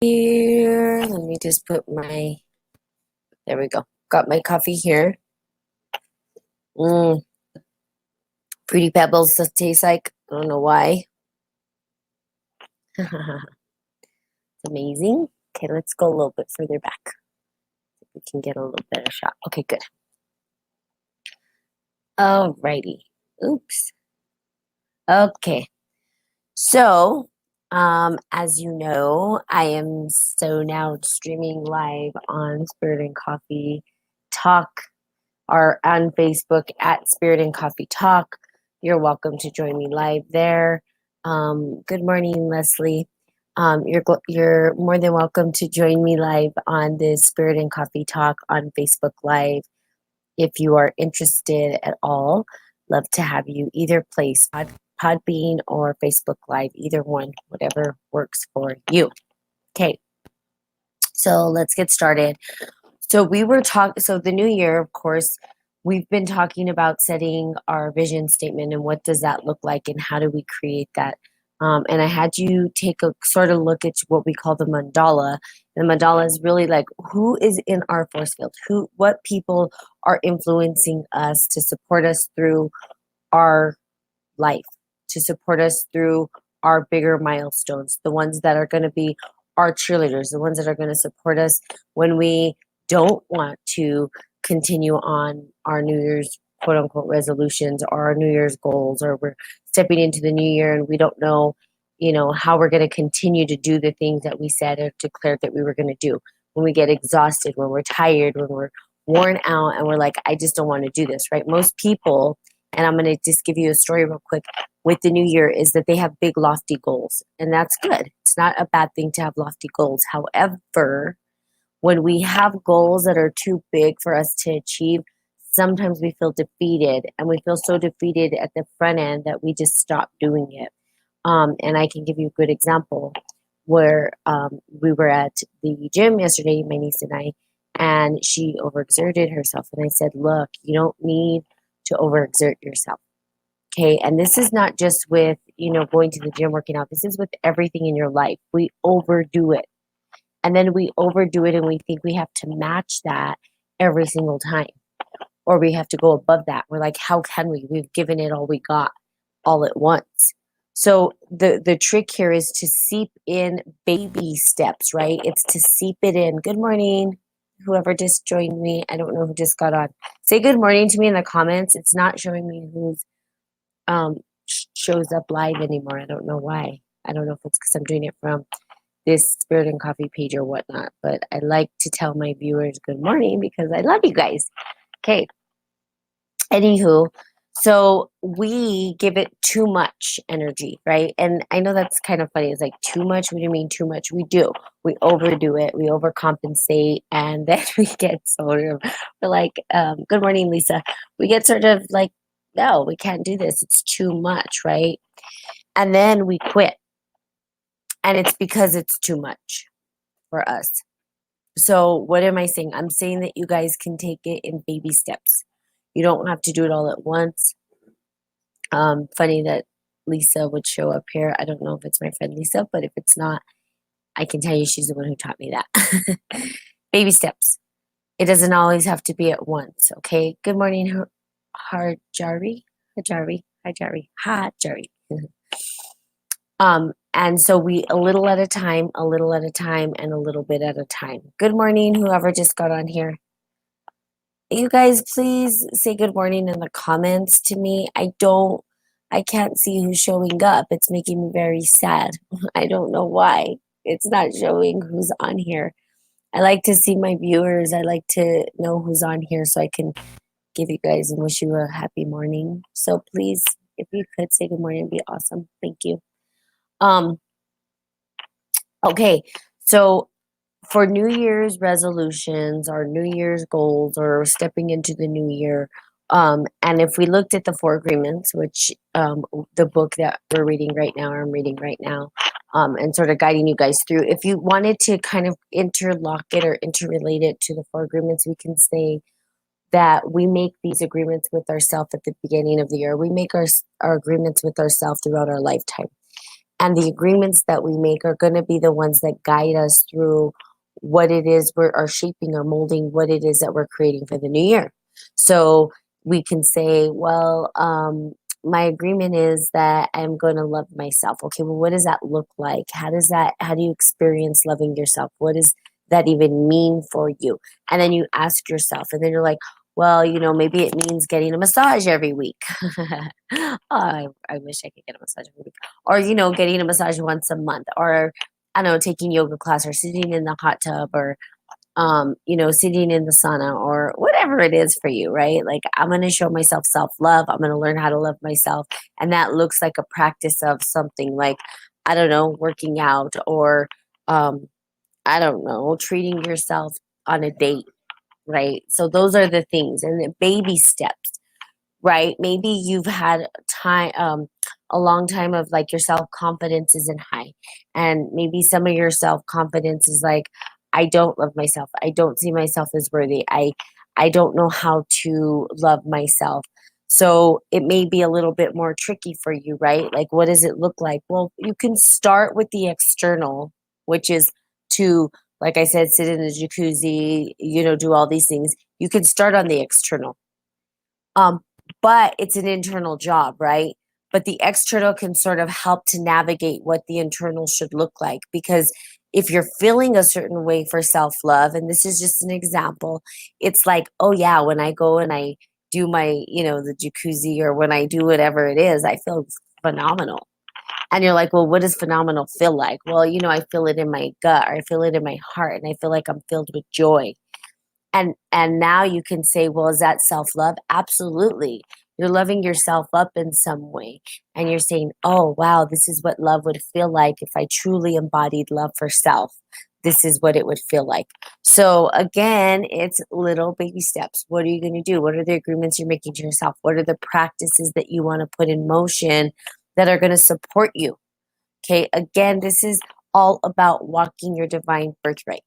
Here, let me just put my, there we go. Got my coffee here. Mm, Fruity Pebbles taste like, I don't know why. It's amazing. Okay, let's go a little bit further back. We can get a little better shot. Okay, good. Alrighty. Oops. Okay. So, as you know, I am so now streaming live on Spirit and Coffee Talk or on Facebook at Spirit and Coffee Talk. You're welcome to join me live there. Good morning, Leslie. You're more than welcome to join me live on this Spirit and Coffee Talk on Facebook Live. If you are interested at all, love to have you either place, Podbean or Facebook Live, either one, whatever works for you. Okay, so let's get started. So the new year, of course, we've been talking about setting our vision statement and what does that look like and how do we create that. And I had you take a sort of look at what we call the mandala. The mandala is really like who is in our force field, what people are influencing us to support us through our life, to support us through our bigger milestones, the ones that are going to be our cheerleaders, the ones that are going to support us when we don't want to continue on our New Year's quote unquote resolutions or our New Year's goals, or we're stepping into the new year and we don't know, how we're going to continue to do the things that we said or declared that we were going to do. When we get exhausted, when we're tired, when we're worn out, and we're like, I just don't want to do this, right? Most people, and I'm going to just give you a story real quick with the new year, is that they have big, lofty goals. And that's good. It's not a bad thing to have lofty goals. However, when we have goals that are too big for us to achieve, sometimes we feel defeated. And we feel so defeated at the front end that we just stop doing it. And I can give you a good example where we were at the gym yesterday, my niece and I, and she overexerted herself. And I said, look, you don't need to overexert yourself. Okay. And this is not just with, going to the gym, working out. This is with everything in your life. We overdo it. And then we overdo it and we think we have to match that every single time. Or we have to go above that. We're like, how can we? We've given it all we got all at once. So the trick here is to seep in baby steps, right? It's to seep it in. Good morning. Whoever just joined me, I don't know who just got on. Say good morning to me in the comments. It's not showing me who's shows up live anymore. I don't know why. I don't know if it's because I'm doing it from this Spirit and Coffee page or whatnot, but I like to tell my viewers good morning because I love you guys. Okay. Anywho, so we give it too much energy, right? And I know that's kind of funny. It's like too much. What do you mean too much? We do. We overdo it. We overcompensate, and then we get sort of, we're like, good morning, Lisa. We get sort of like, no, we can't do this. It's too much, right? And then we quit. And it's because it's too much for us. So, what am I saying? I'm saying that you guys can take it in baby steps. You don't have to do it all at once. Funny that Lisa would show up here. I don't know if it's my friend Lisa, but if it's not, I can tell you she's the one who taught me that. Baby steps. It doesn't always have to be at once, okay? Good morning, Hajari. Hajari. And so we a little at a time, and a little bit at a time. Good morning, whoever just got on here. You guys, please say good morning in the comments to me. I can't see who's showing up. It's making me very sad. I don't know why. It's not showing who's on here. I like to see my viewers. I like to know who's on here so I can give you guys and wish you a happy morning. So please, if you could say good morning, it'd be awesome. Thank you. Okay, so for New Year's resolutions or New Year's goals or stepping into the new year, and if we looked at the four agreements, which the book that we're reading right now, or I'm reading right now, and sort of guiding you guys through, if you wanted to kind of interlock it or interrelate it to the four agreements, we can say that we make these agreements with ourselves at the beginning of the year. We make our agreements with ourselves throughout our lifetime. And the agreements that we make are going to be the ones that guide us through what it is we are shaping or molding what it is that we're creating for the new year. So we can say, well, my agreement is that I'm going to love myself. Okay, well, what does that look like? How do you experience loving yourself? What does that even mean for you? And then you ask yourself, and then you're like, well, maybe it means getting a massage every week. Oh, I wish I could get a massage every week. Or, getting a massage once a month, or I don't know, taking yoga class, or sitting in the hot tub, or sitting in the sauna, or whatever it is for you, right? Like, I'm going to show myself self love. I'm going to learn how to love myself. And that looks like a practice of something like, I don't know, working out, or, I don't know, treating yourself on a date, right? So those are the things, and the baby steps, right? Maybe you've had time, a long time of like your self confidence isn't high, and maybe some of your self confidence is like, I don't love myself. I don't see myself as worthy. I don't know how to love myself. So it may be a little bit more tricky for you, right? Like, what does it look like? Well, you can start with the external, which is to, like I said, sit in the jacuzzi, do all these things. You can start on the external. Um, but it's an internal job, right? But the external can sort of help to navigate what the internal should look like. Because if you're feeling a certain way for self love, and this is just an example, it's like, oh, yeah, when I go and I do my, the jacuzzi, or when I do whatever it is, I feel phenomenal. And you're like, well, what does phenomenal feel like? Well, I feel it in my gut, or I feel it in my heart, and I feel like I'm filled with joy. And now you can say, well, is that self-love? Absolutely. You're loving yourself up in some way. And you're saying, oh, wow, this is what love would feel like if I truly embodied love for self. This is what it would feel like. So again, it's little baby steps. What are you going to do? What are the agreements you're making to yourself? What are the practices that you want to put in motion that are going to support you? Okay. Again, this is all about walking your divine birthright.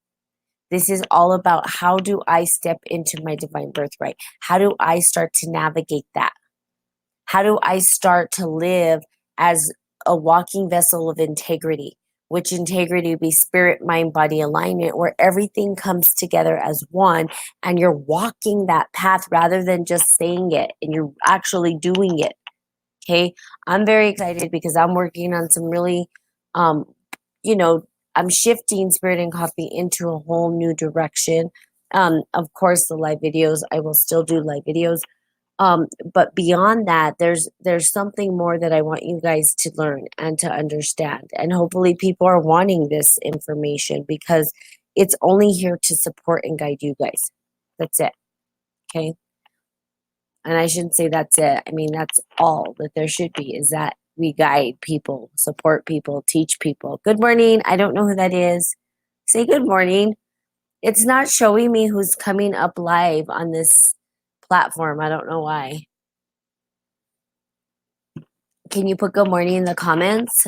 This is all about, how do I step into my divine birthright? How do I start to navigate that? How do I start to live as a walking vessel of integrity, which integrity would be spirit, mind, body alignment, where everything comes together as one, and you're walking that path rather than just saying it, and you're actually doing it. Okay. I'm very excited because I'm working on some really, um, you know, I'm shifting Spirit and Coffee into a whole new direction. Of course, the live videos, I will still do live videos. But beyond that, there's something more that I want you guys to learn and to understand. And hopefully people are wanting this information, because it's only here to support and guide you guys. That's it. Okay. And I shouldn't say that's it. I mean, that's all that there should be, is that we guide people, support people, teach people. Good morning. I don't know who that is. Say good morning. It's not showing me who's coming up live on this platform. I don't know why. Can you put good morning in the comments?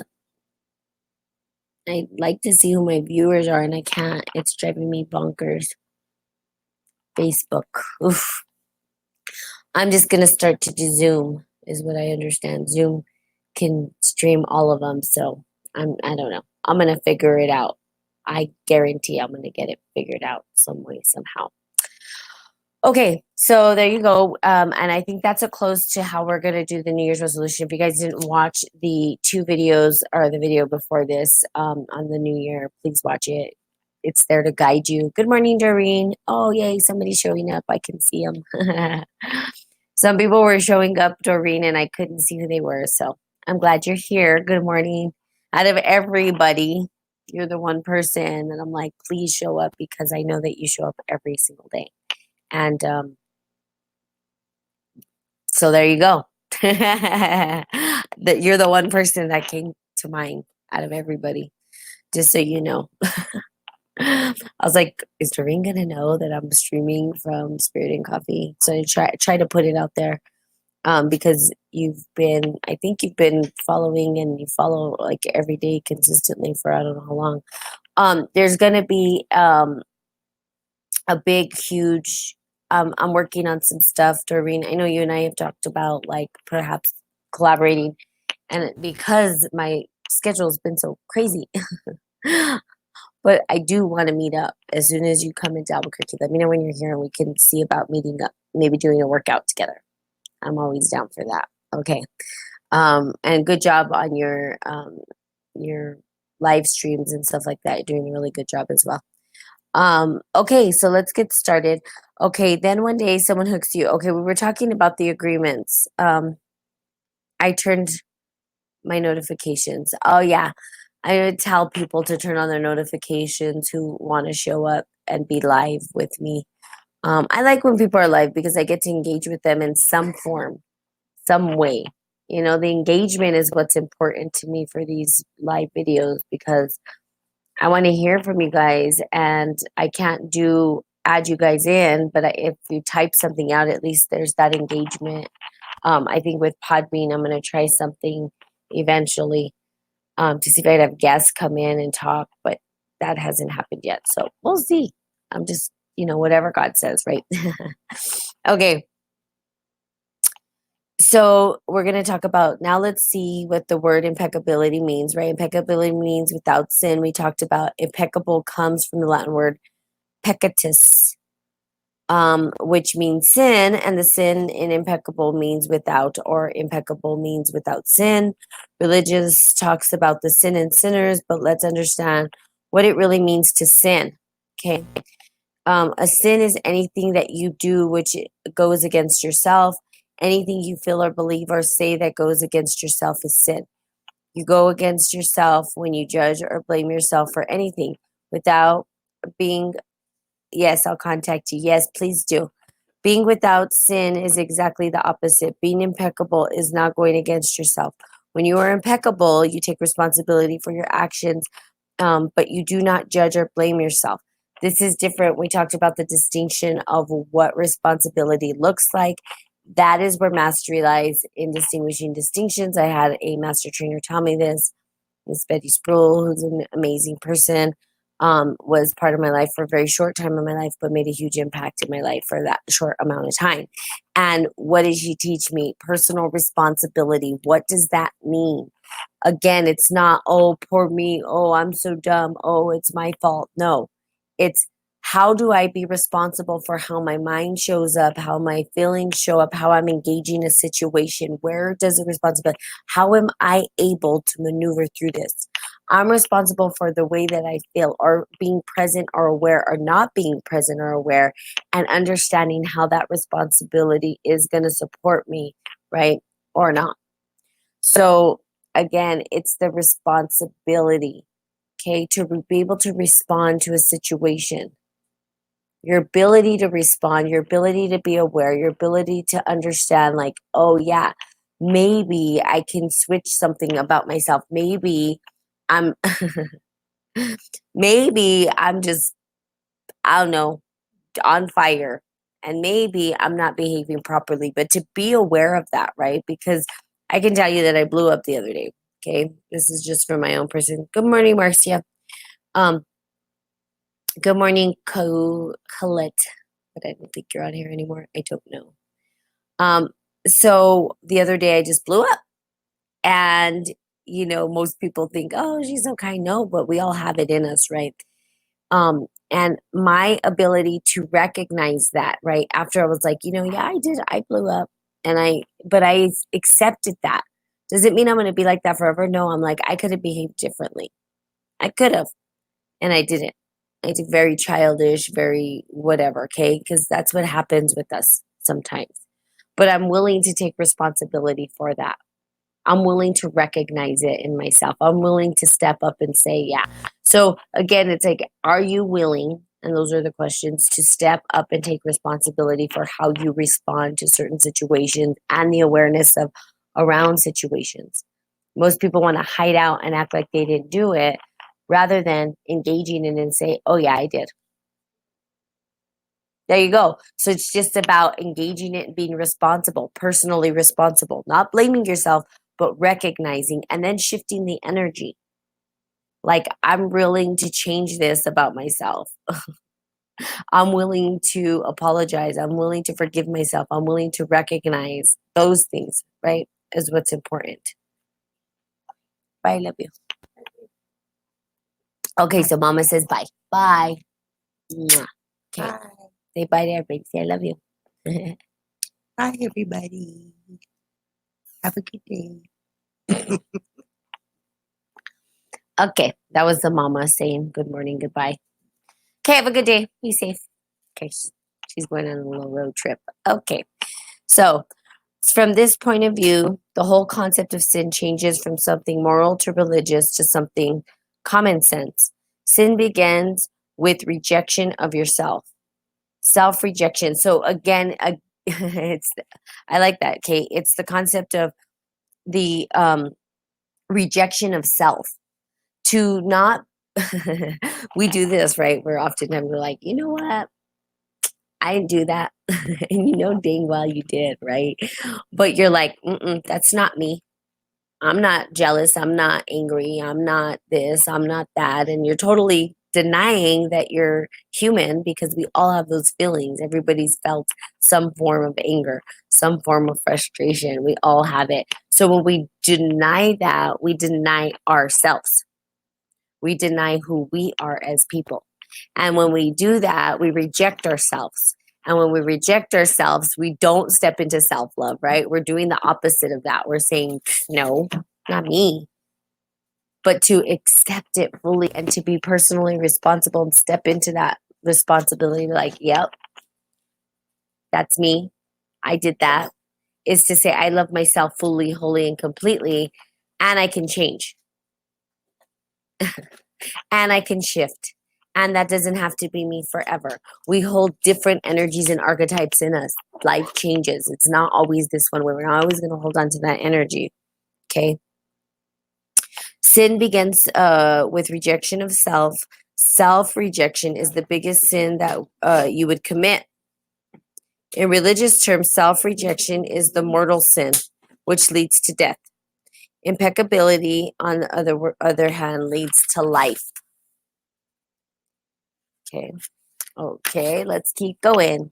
I'd like to see who my viewers are, and I can't. It's driving me bonkers. Facebook. Oof. I'm just going to start to do Zoom, is what I understand. Zoom can stream all of them. So I don't know. I'm going to figure it out. I guarantee I'm going to get it figured out some way, somehow. Okay, so there you go. And I think that's a close to how we're going to do the New Year's resolution. If you guys didn't watch the two videos, or the video before this, on the New Year, please watch it. It's there to guide you. Good morning, Doreen. Oh, yay, somebody's showing up. I can see them. Some people were showing up, Doreen, and I couldn't see who they were. So I'm glad you're here. Good morning. Out of everybody, you're the one person that I'm like, please show up, because I know that you show up every single day. And so there you go. That you're the one person that came to mind out of everybody, just so you know. I was like, is Doreen gonna know that I'm streaming from Spirit and Coffee? So I try to put it out there, because I think you've been following, and you follow like every day consistently for I don't know how long. There's gonna be a big, huge. I'm working on some stuff, Doreen. I know you and I have talked about like perhaps collaborating, and because my schedule's been so crazy. But I do want to meet up as soon as you come into Albuquerque. Let me know when you're here and we can see about meeting up, maybe doing a workout together. I'm always down for that. Okay. And good job on your live streams and stuff like that. You're doing a really good job as well. Okay, so let's get started. Okay, then one day someone hooks you. Okay, we were talking about the agreements. I turned my notifications. Oh yeah. I would tell people to turn on their notifications who want to show up and be live with me. I like when people are live because I get to engage with them in some form, some way. You know, the engagement is what's important to me for these live videos because I want to hear from you guys, and I can't add you guys in, but if you type something out, at least there's that engagement. I think with Podbean, I'm going to try something eventually to see if I'd have guests come in and talk, but that hasn't happened yet. So we'll see. I'm just, whatever God says, right? Okay. So we're going to talk about now. Let's see what the word impeccability means, right? Impeccability means without sin. We talked about impeccable comes from the Latin word peccatus, which means sin, and the sin in impeccable means without, or impeccable means without sin. Religious talks about the sin and sinners, but let's understand what it really means to sin. Okay. A sin is anything that you do which goes against yourself. Anything you feel or believe or say that goes against yourself is sin. You go against yourself when you judge or blame yourself for anything without being, yes, I'll contact you. Yes, please do. Being without sin is exactly the opposite. Being impeccable is not going against yourself. When you are impeccable, you take responsibility for your actions, but you do not judge or blame yourself. This is different. We talked about the distinction of what responsibility looks like. That is where mastery lies, in distinguishing distinctions. I had a master trainer tell me this. Miss Betty Sproul, who's an amazing person, was part of my life for a very short time in my life, but made a huge impact in my life for that short amount of time. And what did she teach me? Personal responsibility. What does that mean? Again, it's not, oh, poor me. Oh, I'm so dumb. Oh, it's my fault. No, it's how do I be responsible for how my mind shows up, how my feelings show up, how I'm engaging a situation? Where does the responsibility, how am I able to maneuver through this? I'm responsible for the way that I feel, or being present or aware, or not being present or aware, and understanding how that responsibility is going to support me, right? Or not. So again, it's the responsibility, okay, to be able to respond to a situation. Your ability to respond, your ability to be aware, your ability to understand, like, oh, yeah, maybe I can switch something about myself. Maybe I'm, maybe I'm just, I don't know, on fire. And maybe I'm not behaving properly, but to be aware of that, right? Because I can tell you that I blew up the other day. Okay. This is just for my own person. Good morning, Marcia. Um, Good morning, Colette. But I don't think you're on here anymore. I don't know. So the other day I just blew up. And, most people think, oh, she's so kind. No, but we all have it in us, right? And my ability to recognize that, right? After I was like, yeah, I blew up. But I accepted that. Does it mean I'm going to be like that forever? No, I'm like, I could have behaved differently. I could have, and I didn't. I did very childish, very whatever, okay? Because that's what happens with us sometimes. But I'm willing to take responsibility for that. I'm willing to recognize it in myself. I'm willing to step up and say, yeah. So again, it's like, are you willing? And those are the questions, to step up and take responsibility for how you respond to certain situations and the awareness of around situations. Most people want to hide out and act like they didn't do it rather than engaging in and say, oh, yeah, I did. There you go. So it's just about engaging it and being responsible, personally responsible, not blaming yourself, but recognizing and then shifting the energy. Like, I'm willing to change this about myself. I'm willing to apologize. I'm willing to forgive myself. I'm willing to recognize those things, right? Is what's important. Bye, love you. Okay, so Mama says bye. Bye. Mwah. Okay. Bye. Say bye to everybody. Say I love you. Bye, everybody. Have a good day. Okay, that was the Mama saying good morning, goodbye. Okay, have a good day. Be safe. Okay, she's going on a little road trip. Okay, so from this point of view, the whole concept of sin changes from something moral to religious to something common sense. Sin begins with rejection of yourself, self rejection. So again, it's I like that, Kate. It's the concept of the rejection of self. To not, we do this right. We're oftentimes we're like, you know what? I didn't do that, and you know dang well you did, right? But you're like, that's not me. I'm not jealous. I'm not angry. I'm not this. I'm not that. And you're totally denying that you're human because we all have those feelings. Everybody's felt some form of anger, some form of frustration. We all have it. So when we deny that, we deny ourselves. We deny who we are as people. And when we do that, we reject ourselves. And when we reject ourselves, we don't step into self love, right? We're doing the opposite of that. We're saying, no, not me, but to accept it fully and to be personally responsible and step into that responsibility, like, yep, that's me. I did that, is to say, I love myself fully, wholly, and completely, and I can change and I can shift. And that doesn't have to be me forever. We hold different energies and archetypes in us. Life changes. It's not always this one way. We're not always going to hold on to that energy. Okay. Sin begins with rejection of self. Self rejection is the biggest sin that you would commit. In religious terms, self rejection is the mortal sin, which leads to death. Impeccability, on the other hand, leads to life. Okay. Okay, let's keep going.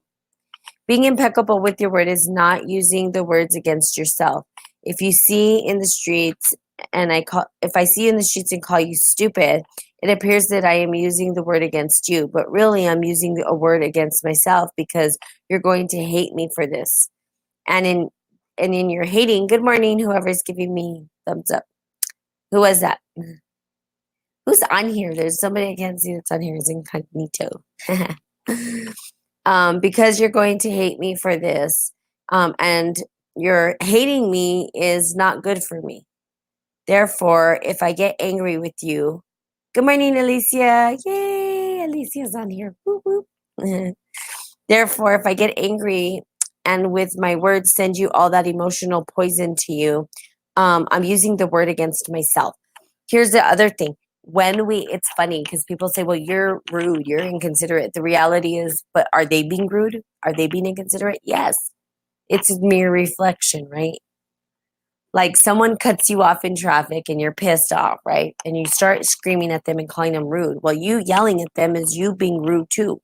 Being impeccable with your word is not using the words against yourself. If you see in the streets if I see you in the streets and call you stupid, it appears that I am using the word against you, but really I'm using a word against myself because you're going to hate me for this. And in your hating, good morning, whoever's giving me thumbs up. Who was that? Who's on here? There's somebody I can't see that's on here. It's incognito. Because you're going to hate me for this. And your hating me is not good for me. Therefore, if I get angry with you, good morning, Alicia. Yay, Alicia's on here. Whoop, whoop. Therefore, if I get angry and with my words send you all that emotional poison to you, I'm using the word against myself. Here's the other thing. It's funny because people say, well, you're rude, you're inconsiderate. The reality is, but are they being rude? Are they being inconsiderate? Yes. It's a mere reflection, right? Like someone cuts you off in traffic and you're pissed off, right? And you start screaming at them and calling them rude. Well, you yelling at them is you being rude too.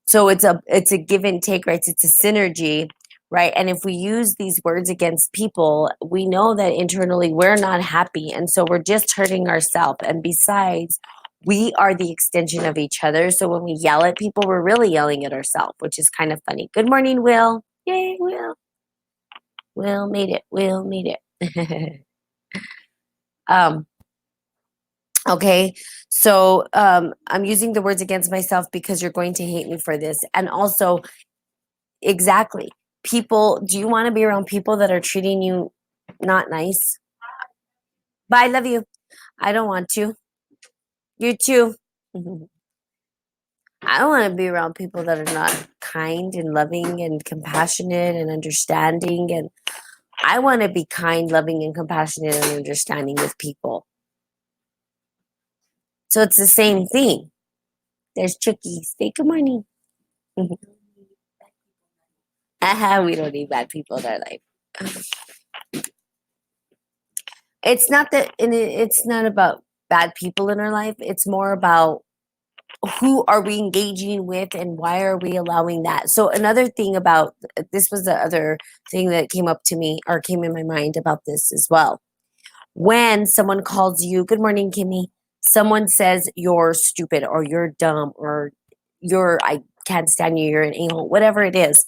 So it's a give and take, right? It's a synergy, right? And if we use these words against people, we know that internally we're not happy. And so we're just hurting ourselves. And besides, we are the extension of each other. So when we yell at people, we're really yelling at ourselves, which is kind of funny. Good morning, Will. Yay, Will. Will made it. Will made it. um, okay. So I'm using the words against myself because you're going to hate me for this. And also, exactly. People, do you want to be around people that are treating you not nice? Bye, love you. I don't want to. You too. I don't want to be around people that are not kind and loving and compassionate and understanding. And I want to be kind, loving, and compassionate and understanding with people. So it's the same thing. There's Chucky. Say good morning. We don't need bad people in our life. It's not that, and it's not about bad people in our life. It's more about who are we engaging with and why are we allowing that. So another thing about this was the other thing that came up to me or came in my mind about this as well. When someone calls you, good morning, Kimmy. someone says you're stupid or you're dumb or I can't stand you, you're an a-hole, whatever it is.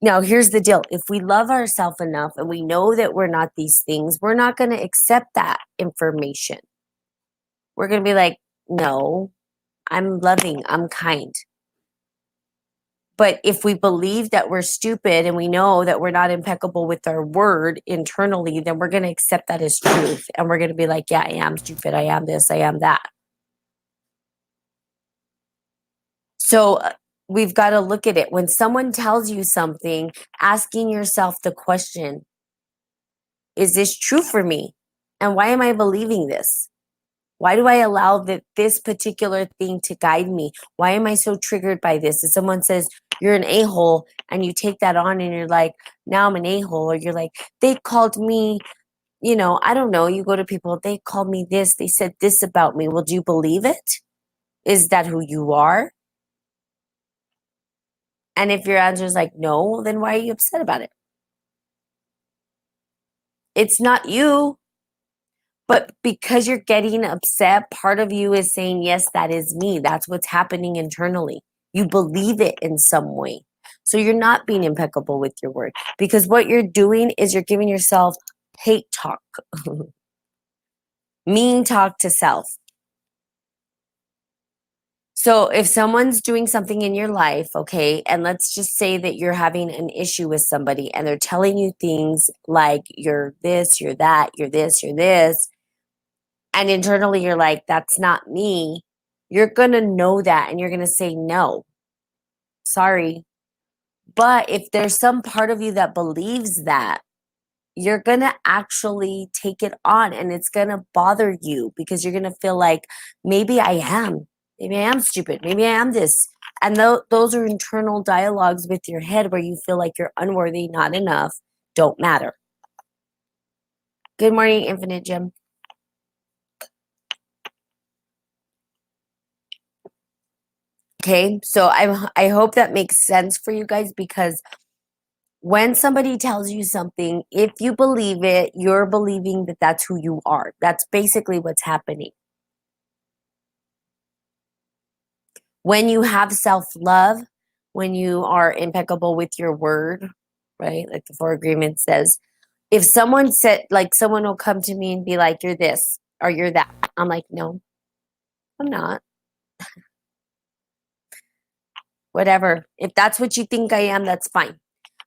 Now, here's the deal. If we love ourselves enough and we know that we're not these things, we're not going to accept that information. We're going to be like, no, I'm loving, I'm kind. But if we believe that we're stupid and we know that we're not impeccable with our word internally, then we're going to accept that as truth. And we're going to be like, yeah, I am stupid. I am this. I am that. So we've got to look at it. When someone tells you something, asking yourself the question, is this true for me? And why am I believing this? Why do I allow this particular thing to guide me? Why am I so triggered by this? If someone says you're an a-hole and you take that on and you're like, now I'm an a-hole, or you're like, they called me, I don't know, you go to people, they called me this, they said this about me. Well, do you believe it? Is that who you are? And if your answer is like no, then why are you upset about it? It's not you. But because you're getting upset, part of you is saying, yes, that is me. That's what's happening internally. You believe it in some way. So you're not being impeccable with your word, because what you're doing is you're giving yourself hate talk, mean talk to self. So if someone's doing something in your life, okay, and let's just say that you're having an issue with somebody and they're telling you things like you're this, you're that, you're this, you're this, and internally you're like, that's not me, you're going to know that and you're going to say, no, sorry. But if there's some part of you that believes that, you're going to actually take it on and it's going to bother you because you're going to feel like maybe I am stupid, maybe I am this. And those are internal dialogues with your head where you feel like you're unworthy, not enough, don't matter. Good morning, Infinite Gem. Okay, so I hope that makes sense for you guys, because when somebody tells you something, if you believe it, you're believing that that's who you are. That's basically what's happening. When you have self-love, when you are impeccable with your word, right? Like the Four Agreements says, if someone said, like someone will come to me and be like, you're this or you're that. I'm like, no, I'm not. Whatever. If that's what you think I am, that's fine.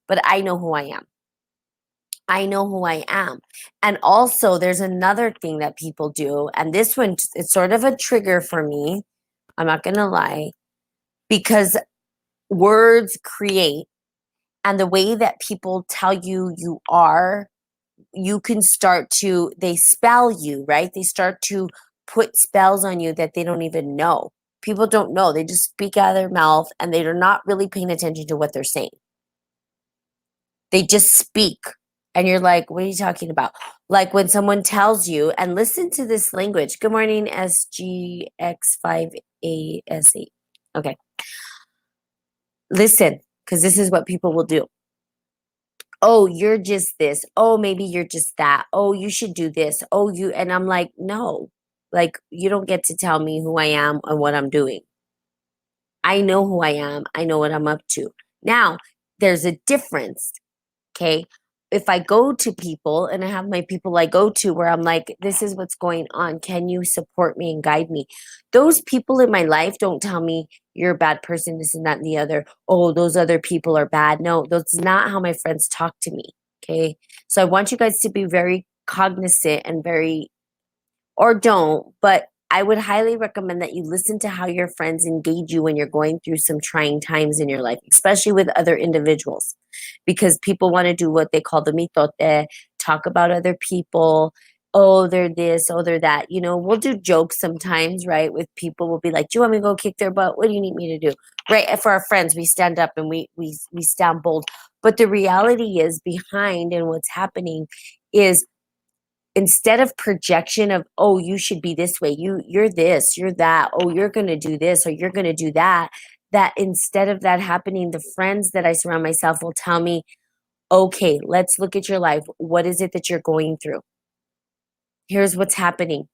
But I know who I am. I know who I am. And also, there's another thing that people do, and this one, it's sort of a trigger for me. I'm not going to lie, because words create, and the way that people tell you you are, you can start to, they spell you, right? They start to put spells on you that they don't even know. People don't know. They just speak out of their mouth and they're not really paying attention to what they're saying. They just speak. And you're like, what are you talking about? Like when someone tells you, and listen to this language. Good morning, SGX5ASE. Okay. Listen, because this is what people will do. Oh, you're just this. Oh, maybe you're just that. Oh, you should do this. Oh, and I'm like, no, like you don't get to tell me who I am and what I'm doing. I know who I am. I know what I'm up to. Now, there's a difference. Okay. If I go to people and I have my people I go to where I'm like, this is what's going on. Can you support me and guide me? Those people in my life don't tell me you're a bad person, this and that and the other. Oh, those other people are bad. No, that's not how my friends talk to me. Okay. So I want you guys to be very cognizant and very, or don't, but I would highly recommend that you listen to how your friends engage you when you're going through some trying times in your life, especially with other individuals, because people want to do what they call the mitote, talk about other people. Oh, they're this, oh, they're that. We'll do jokes sometimes, right? With people, we'll be like, do you want me to go kick their butt? What do you need me to do? Right. For our friends, we stand up and we stand bold. But the reality is behind and what's happening is, instead of projection of, oh, you should be this way, you're this, you're that, oh, you're going to do this or you're going to do that, that instead of that happening, the friends that I surround myself will tell me, okay, let's look at your life. What is it that you're going through? Here's what's happening.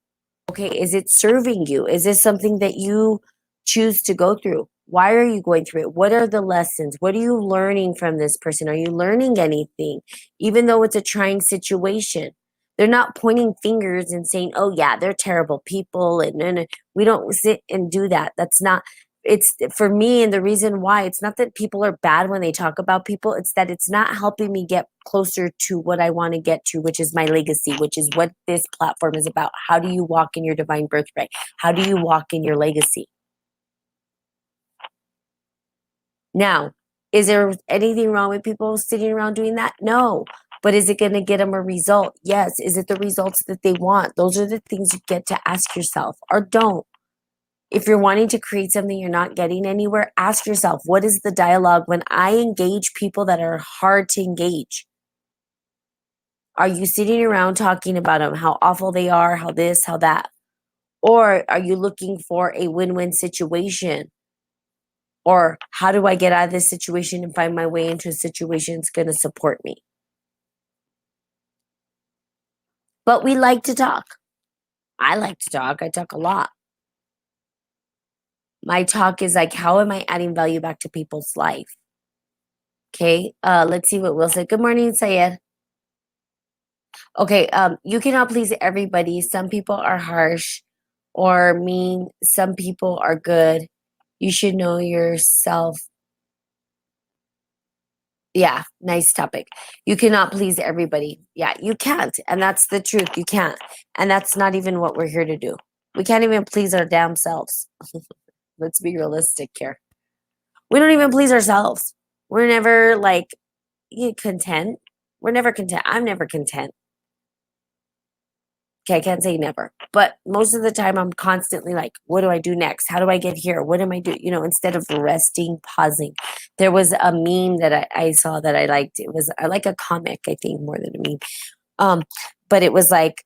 Okay, is it serving you? Is this something that you choose to go through? Why are you going through it? What are the lessons? What are you learning from this person? Are you learning anything? Even though it's a trying situation, they're not pointing fingers and saying, oh, yeah, they're terrible people. And we don't sit and do that. That's not, it's for me. And the reason why it's not that people are bad when they talk about people, it's that it's not helping me get closer to what I want to get to, which is my legacy, which is what this platform is about. How do you walk in your divine birthright? How do you walk in your legacy? Now, is there anything wrong with people sitting around doing that? No. But is it going to get them a result? Yes. Is it the results that they want? Those are the things you get to ask yourself, or don't. If you're wanting to create something you're not getting anywhere, ask yourself, what is the dialogue when I engage people that are hard to engage? Are you sitting around talking about them, how awful they are, how this, how that? Or are you looking for a win-win situation? Or how do I get out of this situation and find my way into a situation that's going to support me? But we like to talk. I like to talk. I talk a lot. My talk is like, how am I adding value back to people's life? Okay, let's see what Will said. Good morning, Sayed. Okay, you cannot please everybody. Some people are harsh or mean. Some people are good. You should know yourself. Yeah, nice topic. You cannot please everybody. Yeah, you can't. And that's the truth. You can't. And that's not even what we're here to do. We can't even please our damn selves. Let's be realistic here. We don't even please ourselves. We're never like content. We're never content. I'm never content. Okay, I can't say never, but most of the time I'm constantly like, what do I do next? How do I get here? What am I doing? Instead of resting, pausing. There was a meme that I saw that I liked. I like a comic, I think, more than a meme. But it was like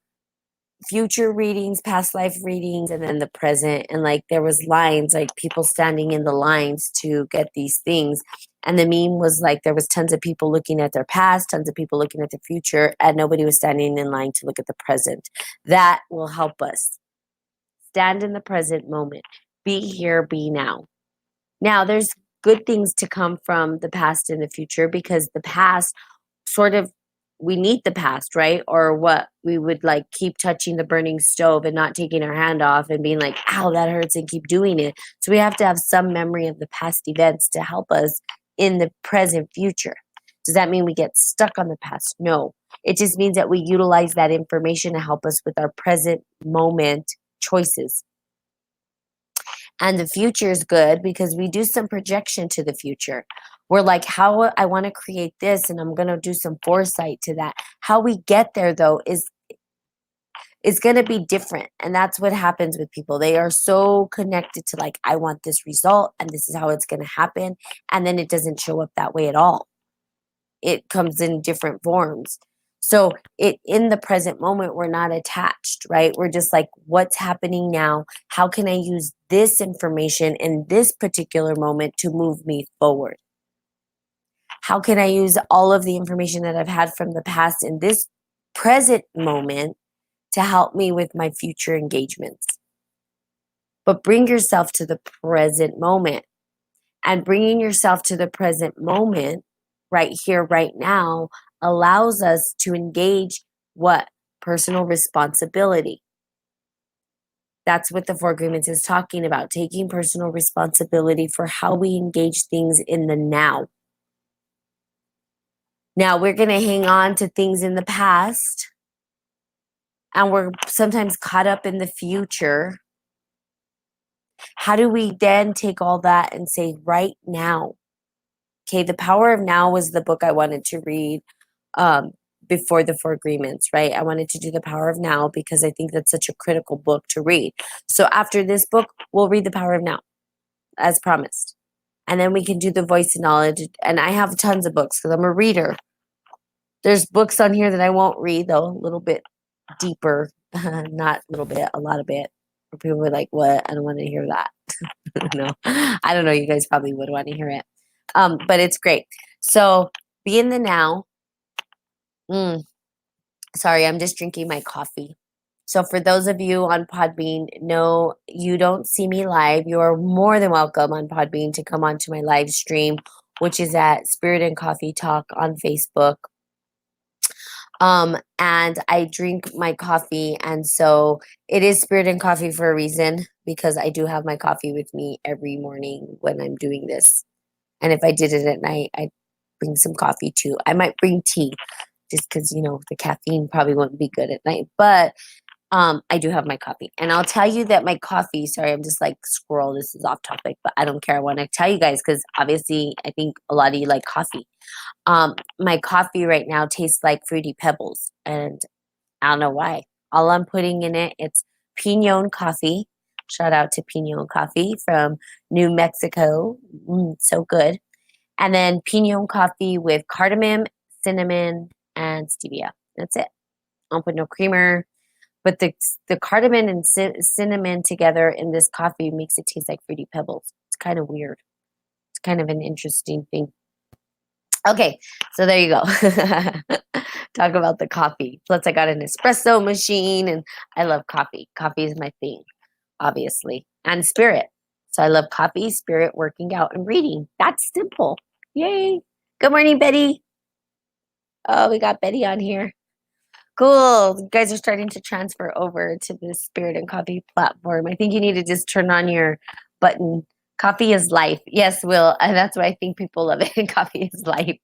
future readings, past life readings, and then the present. And like there was lines, like people standing in the lines to get these things. And the meme was like there was tons of people looking at their past, tons of people looking at the future, and nobody was standing in line to look at the present. That will help us stand in the present moment. Be here, be now. Now, there's good things to come from the past and the future because the past sort of we need the past, right? Or what we would like keep touching the burning stove and not taking our hand off and being like, ow, that hurts and keep doing it. So we have to have some memory of the past events to help us in the present future. Does that mean we get stuck on the past? No. It just means that we utilize that information to help us with our present moment choices. And the future is good because we do some projection to the future. We're like, how I want to create this, and I'm going to do some foresight to that. How we get there, though, is going to be different. And that's what happens with people. They are so connected to, like, I want this result, and this is how it's going to happen. And then it doesn't show up that way at all. It comes in different forms. So in the present moment, we're not attached, right? We're just like, what's happening now? How can I use this information in this particular moment to move me forward? How can I use all of the information that I've had from the past in this present moment to help me with my future engagements? But bring yourself to the present moment. And bringing yourself to the present moment, right here, right now, allows us to engage what? Personal responsibility. That's what the Four Agreements is talking about, taking personal responsibility for how we engage things in the now. Now, we're going to hang on to things in the past, and we're sometimes caught up in the future. How do we then take all that and say, right now? Okay, The Power of Now was the book I wanted to read before the Four Agreements, right? I wanted to do The Power of Now because I think that's such a critical book to read. So after this book, we'll read The Power of Now, as promised. And then we can do The Voice of Knowledge. And I have tons of books because I'm a reader. There's books on here that I won't read, though, a little bit deeper. Not a little bit, a lot of bit. People are like, what? I don't want to hear that. No, I don't know. You guys probably would want to hear it. But it's great. So be in the now. Sorry, I'm just drinking my coffee. So for those of you on Podbean, no, you don't see me live. You are more than welcome on Podbean to come onto my live stream, which is at Spirit and Coffee Talk on Facebook. And I drink my coffee, and so it is Spirit and Coffee for a reason, because I do have my coffee with me every morning when I'm doing this. And if I did it at night, I'd bring some coffee too. I might bring tea just because, the caffeine probably won't be good at night. But I do have my coffee. And I'll tell you that my coffee, sorry, I'm just like squirrel. This is off topic, but I don't care. I want to tell you guys because obviously I think a lot of you like coffee. My coffee right now tastes like Fruity Pebbles. And I don't know why. All I'm putting in it, it's Pinon coffee. Shout out to Pinon coffee from New Mexico. So good. And then Pinon coffee with cardamom, cinnamon, and stevia. That's it. I don't put no creamer. But the cardamom and cinnamon together in this coffee makes it taste like Fruity Pebbles. It's kind of weird. It's kind of an interesting thing. Okay, so there you go. Talk about the coffee. Plus, I got an espresso machine, and I love coffee. Coffee is my thing, obviously, and spirit. So I love coffee, spirit, working out, and reading. That's simple. Yay! Good morning, Betty. Oh, we got Betty on here. Cool. You guys are starting to transfer over to the Spirit and Coffee platform. I think you need to just turn on your button. Coffee is life. Yes, Will. And that's why I think people love it. Coffee is life.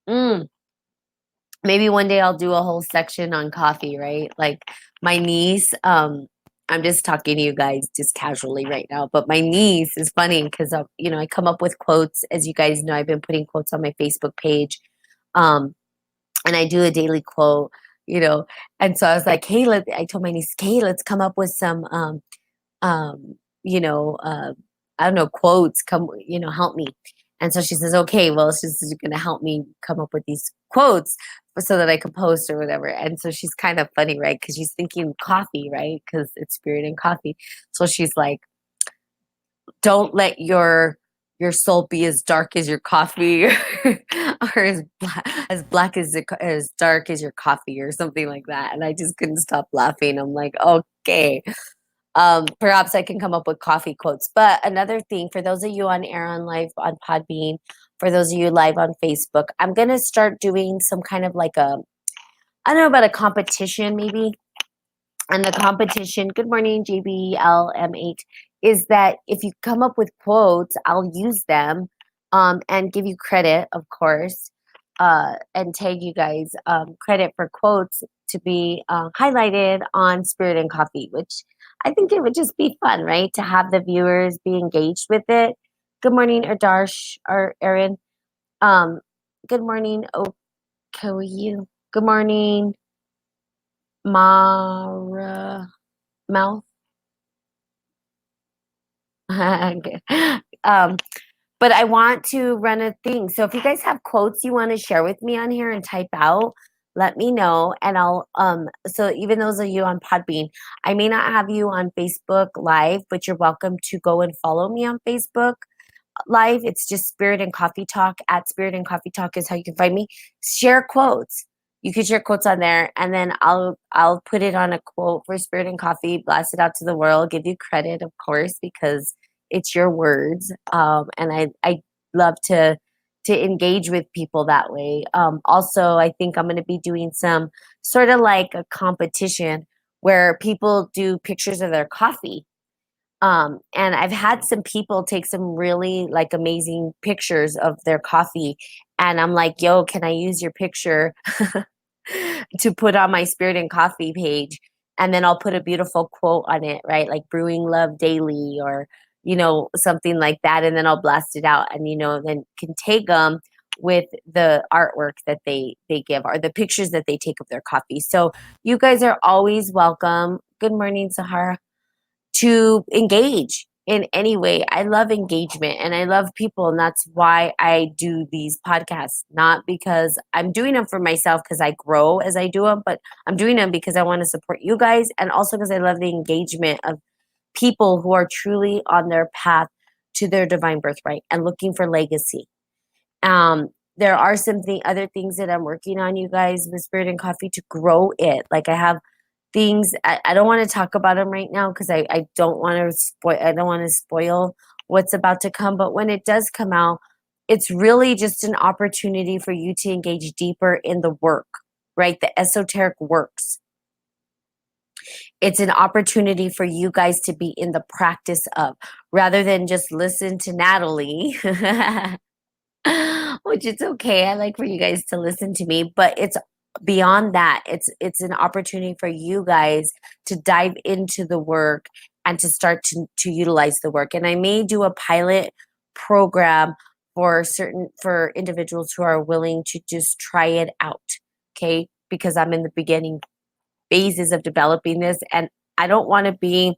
mm. Maybe one day I'll do a whole section on coffee, right? Like my niece, I'm just talking to you guys just casually right now, but my niece is funny because, I come up with quotes. As you guys know, I've been putting quotes on my Facebook page. And I do a daily quote, you know. And so I was like, hey, I told my niece, hey, let's come up with some, um, you know, uh, I don't know, quotes, help me. And so she says, okay, well, she's going to help me come up with these quotes so that I can post or whatever. And so she's kind of funny, right? Because she's thinking coffee, right? Because it's Spirit and Coffee. So she's like, don't let your soul be as dark as your coffee or as black as dark as your coffee or something like that. And I just couldn't stop laughing. I'm like, okay, perhaps I can come up with coffee quotes. But another thing, for those of you on air on live on Podbean, for those of you live on Facebook, I'm going to start doing some kind of like I don't know about a competition maybe. And the competition, good morning, JBLM8, is that if you come up with quotes, I'll use them and give you credit, of course, and tag you guys credit for quotes to be highlighted on Spirit and Coffee, which I think it would just be fun, right? To have the viewers be engaged with it. Good morning, Adarsh or Erin. Um, good morning, Okoyu. Good morning, Mara. Mouth. um, but I want to run a thing. So if you guys have quotes you want to share with me on here and type out, let me know. And I'll so even those of you on Podbean, I may not have you on Facebook Live, but you're welcome to go and follow me on Facebook Live. It's just Spirit and Coffee Talk. At Spirit and Coffee Talk is how you can find me. Share quotes. You can share quotes on there, and then I'll put it on a quote for Spirit and Coffee, blast it out to the world, give you credit, of course, because it's your words. And I love to engage with people that way. Also, I think I'm going to be doing some sort of like a competition where people do pictures of their coffee, and I've had some people take some really like amazing pictures of their coffee. And I'm like, yo, can I use your picture to put on my Spirit and Coffee page? And then I'll put a beautiful quote on it, right? Like brewing love daily or, something like that. And then I'll blast it out and, then can take them with the artwork that they give or the pictures that they take of their coffee. So you guys are always welcome. Good morning, Sahara, to engage in any way. I love engagement and I love people. And that's why I do these podcasts, not because I'm doing them for myself because I grow as I do them, but I'm doing them because I want to support you guys. And also because I love the engagement of people who are truly on their path to their divine birthright and looking for legacy. there are other things that I'm working on, you guys, with Spirit and Coffee to grow it. Like I have things, I don't want to talk about them right now because I don't want to spoil what's about to come. But when it does come out, it's really just an opportunity for you to engage deeper in the work, right? The esoteric works. It's an opportunity for you guys to be in the practice of, rather than just listen to Natalie. Which it's okay. I like for you guys to listen to me, but it's beyond that. It's an opportunity for you guys to dive into the work and to start to utilize the work. And I may do a pilot program for individuals who are willing to just try it out. Okay? Because I'm in the beginning phases of developing this, and I don't want to be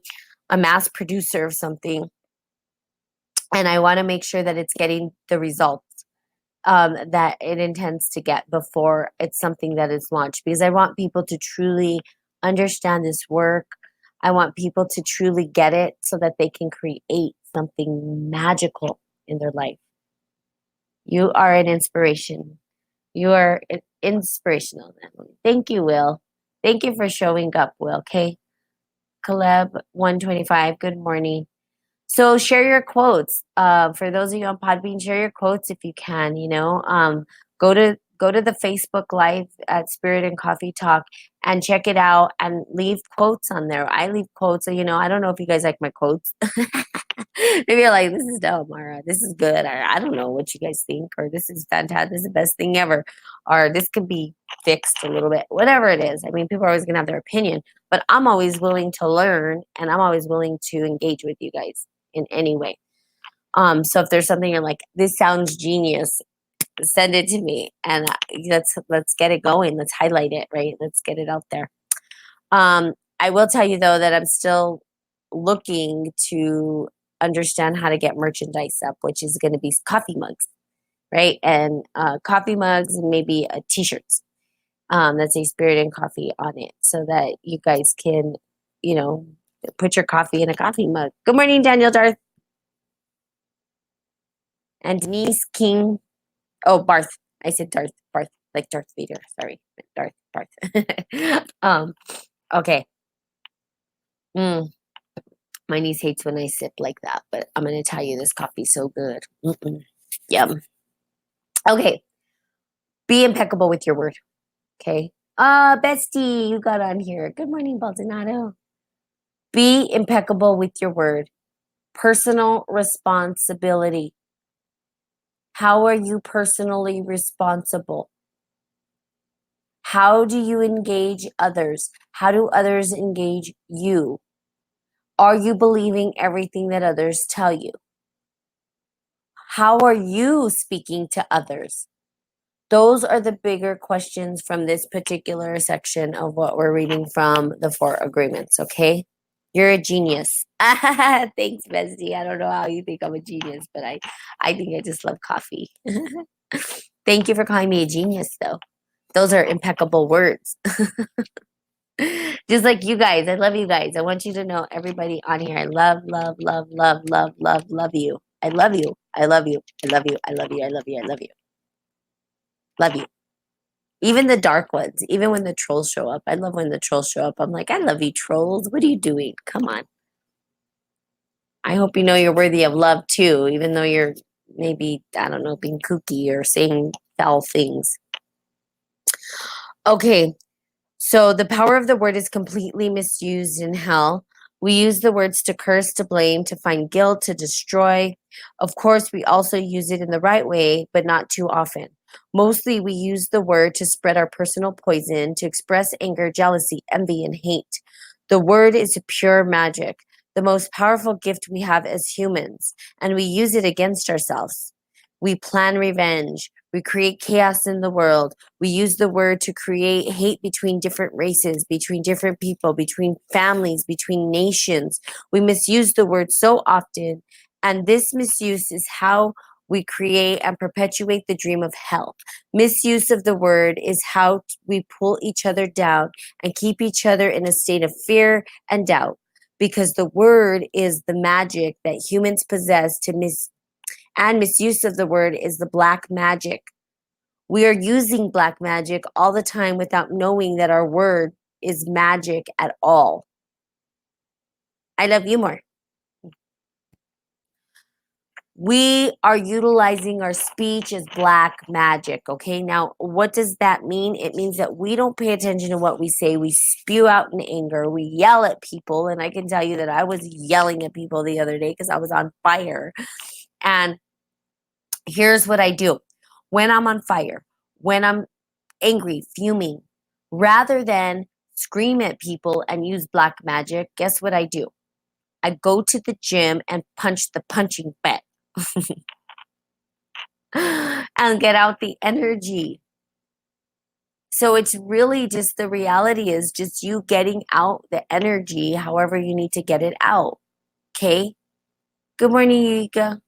a mass producer of something, and I want to make sure that it's getting the results that it intends to get before it's something that is launched, because I want people to truly understand this work. I want people to truly get it so that they can create something magical in their life. You are an inspiration. You are inspirational, Natalie. Thank you, Will. Thank you for showing up, Will. Okay. Caleb 125, good morning. So share your quotes. For those of you on Podbean, share your quotes if you can. Go to the Facebook Live at Spirit and Coffee Talk and check it out and leave quotes on there. I leave quotes. So, I don't know if you guys like my quotes. Maybe you're like, this is dope, Mara. This is good. I don't know what you guys think, or this is fantastic. This is the best thing ever, or this could be fixed a little bit. Whatever it is. I mean, people are always gonna have their opinion, but I'm always willing to learn, and I'm always willing to engage with you guys in any way. So if there's something you're like, this sounds genius, send it to me, and let's get it going. Let's highlight it, right? Let's get it out there. I will tell you though that I'm still looking to understand how to get merchandise up, which is going to be coffee mugs, right? And coffee mugs and maybe t-shirts that say Spirit and Coffee on it, so that you guys can, put your coffee in a coffee mug. Good morning, Daniel, Darth, and Denise King. Oh, Barth. I said Darth, Barth, like Darth Vader. Sorry, Barth. Okay. My niece hates when I sip like that, but I'm going to tell you, this coffee's so good. Yum. Okay. Be impeccable with your word. Okay. Bestie, you got on here. Good morning, Baldonado. Be impeccable with your word. Personal responsibility. How are you personally responsible? How do you engage others? How do others engage you? Are you believing everything that others tell you? How are you speaking to others? Those are the bigger questions from this particular section of what we're reading from the Four Agreements, okay? You're a genius. Thanks, Bestie. I don't know how you think I'm a genius, but I think I just love coffee. Thank you for calling me a genius, though. Those are impeccable words. Just like you guys. I love you guys. I want you to know, everybody on here, I love, love, love, love, love, love, love you. I love you. I love you. I love you. I love you. I love you. I love you. Love you. Even the dark ones, even when the trolls show up. I love when the trolls show up. I'm like, I love you, trolls. What are you doing? Come on. I hope you know you're worthy of love too, even though you're maybe, I don't know, being kooky or saying foul things. Okay, so the power of the word is completely misused in hell. We use the words to curse, to blame, to find guilt, to destroy. Of course, we also use it in the right way, but not too often. Mostly, we use the word to spread our personal poison, to express anger, jealousy, envy, and hate. The word is pure magic, the most powerful gift we have as humans, and we use it against ourselves. We plan revenge. We create chaos in the world. We use the word to create hate between different races, between different people, between families, between nations. We misuse the word so often, and this misuse is how we create and perpetuate the dream of hell. Misuse of the word is how we pull each other down and keep each other in a state of fear and doubt, because the word is the magic that humans possess and misuse of the word is the black magic We are using black magic all the time without knowing that our word is magic at all. I love you more. We are utilizing our speech as black magic. Okay. Now, what does that mean? It means that we don't pay attention to what we say. We spew out in anger. We yell at people. And I can tell you that I was yelling at people the other day because I was on fire. And here's what I do when I'm on fire, when I'm angry, fuming, rather than scream at people and use black magic, guess what I do? I go to the gym and punch the punching bag and get out the energy. So it's really just the reality is just you getting out the energy however you need to get it out. Okay? Good morning, Yuka.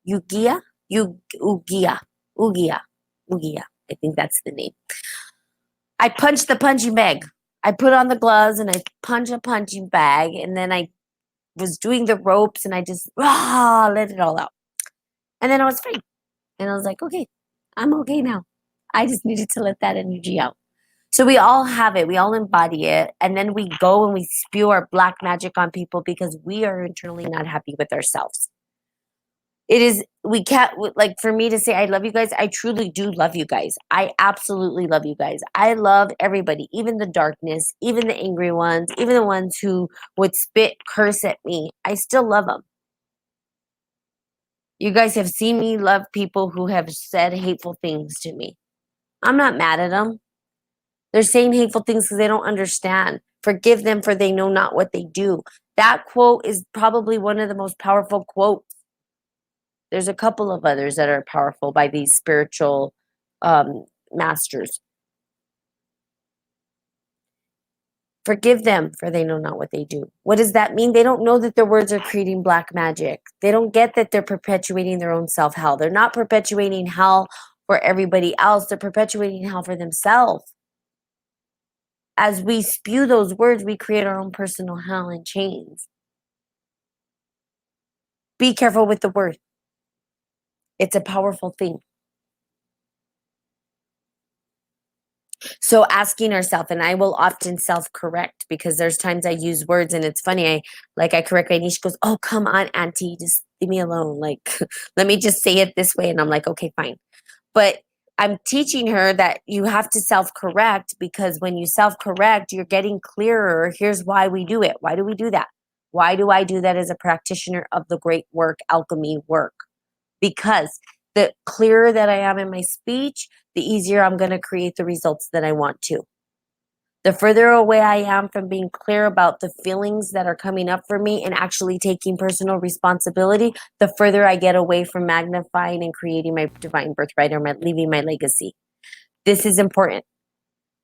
Yugia? Ugia. Ugia. Ugia. I think that's the name. I punch the punching bag. I put on the gloves and I punch a punching bag, and then I was doing the ropes and I just let it all out. And then I was fine. And I was like, okay, I'm okay now. I just needed to let that energy out. So we all have it, we all embody it, and then we go and we spew our black magic on people because we are internally not happy with ourselves. It is, we can't, like, for me to say I love you guys, I truly do love you guys. I absolutely love you guys. I love everybody, even the darkness, even the angry ones, even the ones who would spit curse at me. I still love them. You guys have seen me love people who have said hateful things to me. I'm not mad at them. They're saying hateful things because they don't understand. Forgive them, for they know not what they do. That quote is probably one of the most powerful quotes. There's a couple of others that are powerful by these spiritual masters. Forgive them, for they know not what they do. What does that mean? They don't know that their words are creating black magic. They don't get that they're perpetuating their own self hell. They're not perpetuating hell for everybody else, they're perpetuating hell for themselves. As we spew those words, we create our own personal hell and chains. Be careful with the word. It's a powerful thing. So asking ourselves, and I will often self-correct because there's times I use words and it's funny. I correct my niece. She goes, "Oh, come on, Auntie, just leave me alone. Like, let me just say it this way." And I'm like, "Okay, fine." But I'm teaching her that you have to self-correct because when you self-correct, you're getting clearer. Here's why we do it. Why do we do that? Why do I do that as a practitioner of the great work, alchemy work? Because the clearer that I am in my speech, the easier I'm going to create the results that I want to. The further away I am from being clear about the feelings that are coming up for me and actually taking personal responsibility, the further I get away from magnifying and creating my divine birthright or leaving my legacy. This is important.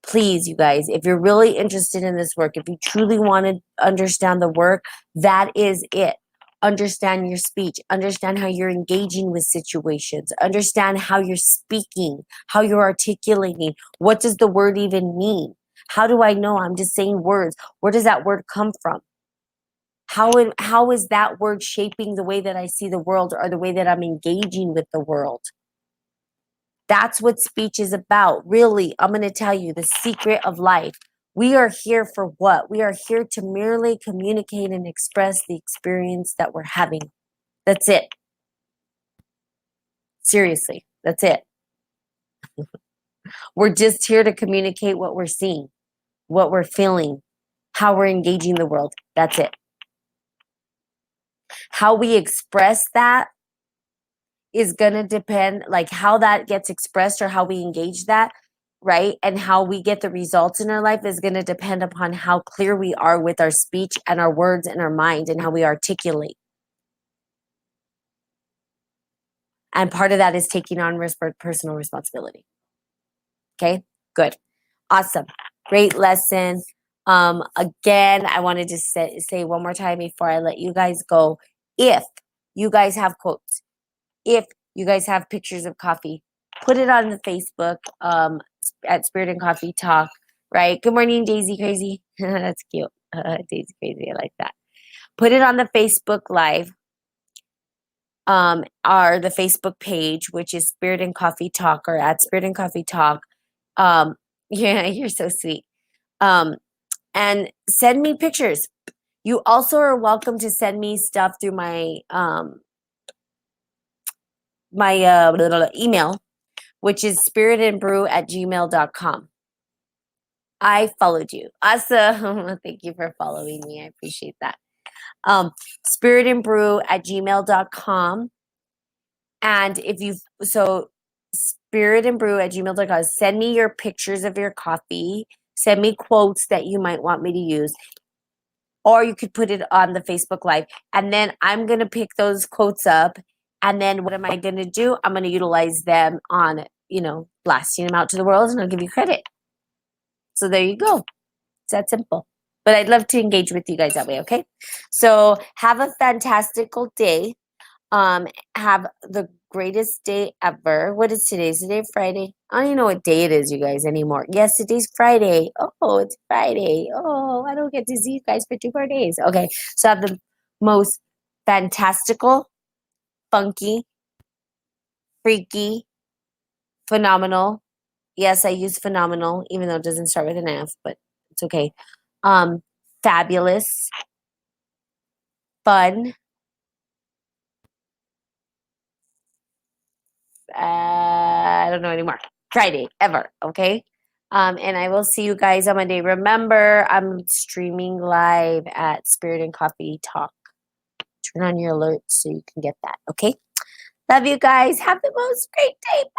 Please, you guys, if you're really interested in this work, if you truly want to understand the work, that is it. Understand your speech, understand how you're engaging with situations, understand how you're speaking, how you're articulating. What does the word even mean? How do I know I'm just saying words? Where does that word come from? How is that word shaping the way that I see the world or the way that I'm engaging with the world? That's what speech is about. Really, I'm going to tell you the secret of life. We are here for what? We are here to merely communicate and express the experience that we're having. That's it. Seriously, that's it. We're just here to communicate what we're seeing, what we're feeling, how we're engaging the world. That's it. How we express that is going to depend, like how that gets expressed or how we engage that, right? And how we get the results in our life is going to depend upon how clear we are with our speech and our words and our mind and how we articulate. And part of that is taking on personal responsibility. Okay, good. Awesome. Great lesson. Again, I wanted to say one more time before I let you guys go. If you guys have quotes, if you guys have pictures of coffee, put it on the Facebook at Spirit and Coffee Talk, right? Good morning, Daisy Crazy. That's cute. Daisy Crazy, I like that. Put it on the Facebook Live are the Facebook page, which is Spirit and Coffee Talk, or at Spirit and Coffee Talk. Yeah, you're so sweet. And send me pictures. You also are welcome to send me stuff through my email, which is spiritandbrew@gmail.com. I followed you. Awesome. Thank you for following me. I appreciate that. Spiritandbrew@gmail.com. And if you spiritandbrew@gmail.com, send me your pictures of your coffee. Send me quotes that you might want me to use. Or you could put it on the Facebook Live. And then I'm going to pick those quotes up. And then what am I going to do? I'm going to utilize them on, blasting them out to the world, and I'll give you credit. So there you go. It's that simple. But I'd love to engage with you guys that way, okay? So have a fantastical day. Have the greatest day ever. What is today? Is today Friday? I don't even know what day it is, you guys, anymore. Yes, today's Friday. Oh, it's Friday. Oh, I don't get to see you guys for 2 more days. Okay, so have the most fantastical, funky, freaky, phenomenal. Yes, I use phenomenal, even though it doesn't start with an F, but it's okay. Fabulous, fun, I don't know anymore. Friday ever, okay? And I will see you guys on Monday. Remember, I'm streaming live at Spirit and Coffee Talk. Turn on your alerts so you can get that, okay? Love you guys. Have the most great day. Bye.